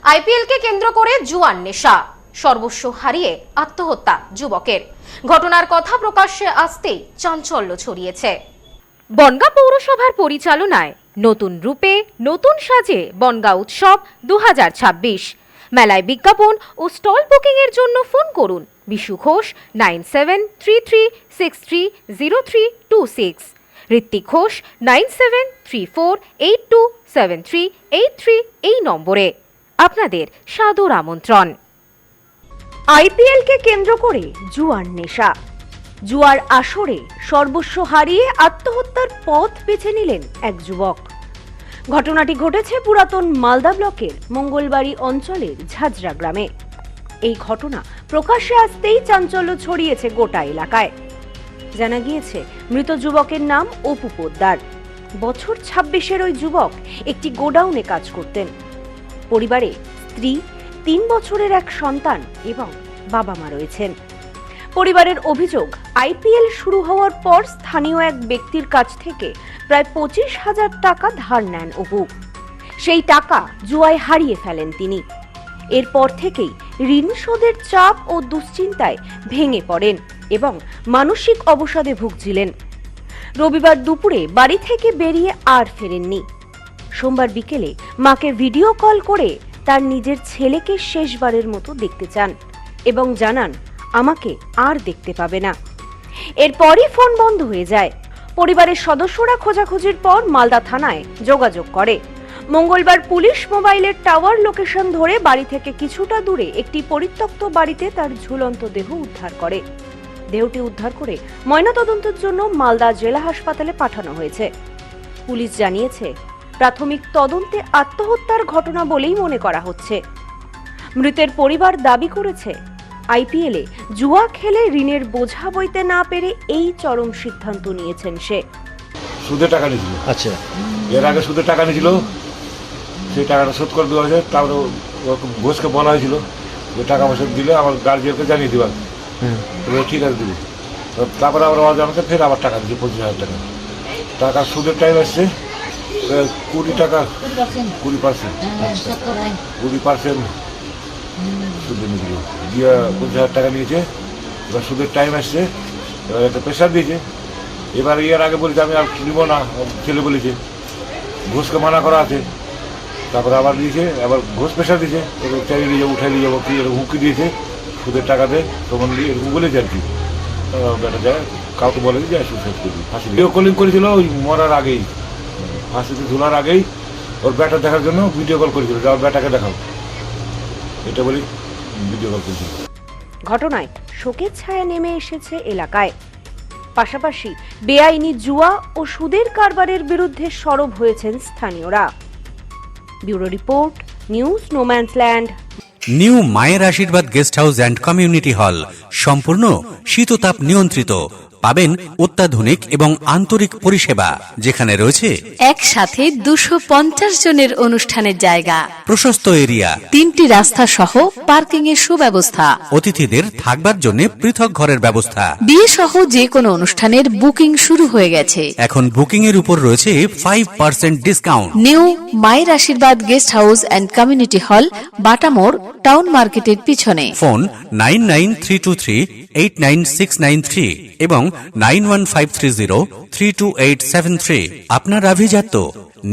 আইপিএলকে কেন্দ্র করে জুয়ার নেশা, সর্বস্ব হারিয়ে আত্মহত্যা যুবকের। ঘটনার কথা প্রকাশ্যে আসতেই চাঞ্চল্য ছড়িয়েছে। বনগাঁ পৌরসভার পরিচালনায় নতুন রূপে নতুন সাজে বনগাঁ উৎসব 2026। মেলায় বিজ্ঞাপন ও স্টল বুকিং এর জন্য ফোন করুন বিশু ঘোষ 9733630326, ঋত্বিক ঘোষ 9734827383 এই নম্বরে। আপনাদের সাদর আমন্ত্রণ। আইপিএলকে কেন্দ্র করে জুয়ার নেশা, জুয়ার আসরে সর্বস্ব হারিয়ে আত্মহত্যার পথ বেছে নিলেন এক যুবক। ঘটনাটি ঘটেছে পুরাতন মালদা ব্লকের মঙ্গলবাড়ি অঞ্চলের ঝাঁঝরা গ্রামে। এই ঘটনা প্রকাশ্যে আসতেই চাঞ্চল্য ছড়িয়েছে গোটা এলাকায়। জানা গিয়েছে মৃত যুবকের নাম অপু পোদ্দার। বছর 26-এর ওই যুবক একটি গোডাউনে কাজ করতেন। পরিবারে স্ত্রী, 3 বছরের এক সন্তান এবং বাবা মা রয়েছেন। পরিবারের অভিযোগ, আইপিএল শুরু হওয়ার পর স্থানীয় এক ব্যক্তির কাছ থেকে প্রায় 25,000 টাকা ধার নেন অপু। সেই টাকা জুয়ায় হারিয়ে ফেলেন তিনি। এরপর থেকেই ঋণ শোধের চাপ ও দুশ্চিন্তায় ভেঙে পড়েন এবং মানসিক অবসাদে ভুগছিলেন। রবিবার দুপুরে বাড়ি থেকে বেরিয়ে আর ফেরেননি। সোমবার বিকেলে মাকে ভিডিও কল করে তার নিজের ছেলেকে শেষবারের মতো দেখতে চান এবং জানান, আমাকে আর দেখতে পাবে না। এরপরই ফোন বন্ধ হয়ে যায়। পরিবারের সদস্যরা খোঁজাখুঁজির পর মালদা থানায় যোগাযোগ করে। মঙ্গলবার পুলিশ মোবাইলের টাওয়ার লোকেশন ধরে বাড়ি থেকে কিছুটা দূরে একটি পরিত্যক্ত বাড়িতে তার ঝুলন্ত দেহ উদ্ধার করে। দেহটি উদ্ধার করে ময়নাতদন্তের জন্য মালদা জেলা হাসপাতালে পাঠানো হয়েছে। পুলিশ জানিয়েছে, প্রাথমিক তদন্তে আত্মহত্যার ঘটনা বলেই মনে করা হচ্ছে। মৃতের পরিবার দাবি করেছে, আইপিএলে জুয়া খেলে ঋণের বোঝা বইতে না পেরে এই চরম সিদ্ধান্ত নিয়েছেন সে। সুদে টাকা নিয়েছিল। আচ্ছা, এর আগে সুদে টাকা নিয়েছিল, সেই টাকাটা শোধ করে দেওয়া হয়েছে। তারপরে ঘোষকে বলা হয়েছিল যে টাকা পয়সা দিলে আমার গার্জিয়ানকে জানিয়ে দেবার, ঠিক আছে দিবি। তারপরে আবার আমাকে ফের আবার টাকা দিয়েছে 25,000 টাকা। টাকা সুদের টাইম আসছে 20 টাকা, 20%, 20% সুদে নিয়েছিল। দিয়ে 25,000 টাকা নিয়েছে। এবার সুদের টাইম আসছে, এবার একটা প্রেশার দিয়েছে। এবার এর আগে বলেছে আমি আর নিব না, ছেলে বলেছে। ঘোষকে মানা করা আছে। তারপরে আবার দিয়েছে, আবার ঘোষ প্রেশার দিয়েছে, এবার চালিয়ে নিয়ে যাবো, উঠাই নিয়ে যাবো, কি এরকম হুমকি দিয়েছে। সুদের টাকা দেয় তখন দিয়ে এরকম বলেছে আর কি। বেটা যায়, কাউকে বলে যায় সুসাইড করবি, ফাঁসি ভিডিও কলিং করেছিল ওই মরার আগেই, ফাঁসিতে ঝোলার আগেই ওর ব্যাটা দেখার জন্য ভিডিও কল করেছিল, যে আমার ব্যাটাকে দেখাও, এটা বলি ভিডিও কল করেছিল। ঘটনায় শোকের ছায়া নেমে এসেছে এলাকায়। পাশাপাশি বেআইনি জুয়া ও সুদের কারবারের বিরুদ্ধে সরব হয়েছেন স্থানীয়রা। Bureau report, news no man's land. New মায়ের আশীর্বাদ guest house and community hall সম্পূর্ণ শীততাপ নিয়ন্ত্রিত। পাবেন অত্যাধুনিক এবং আন্তরিক পরিষেবা, যেখানে রয়েছে একসাথে 250 জনের অনুষ্ঠানের জায়গা, প্রশস্ত এরিয়া, 3টি রাস্তা সহ পার্কিং এর সুব্যবস্থা, অতিথিদের থাকবার জন্য পৃথক ঘরের ব্যবস্থা। বিয়ে সহ যে কোনো অনুষ্ঠানের বুকিং শুরু হয়ে গেছে। এখন বুকিং এর উপর রয়েছে 5% ডিসকাউন্ট। নিউ মায়ের আশীর্বাদ guest house and community hall, বাটামোড়, town মার্কেটের পিছনে। ফোন 9932389693 এবং 9153032873। আপনার আভিজাত্য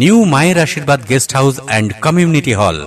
নিউ মায়ের আশীর্বাদ guest house and community hall.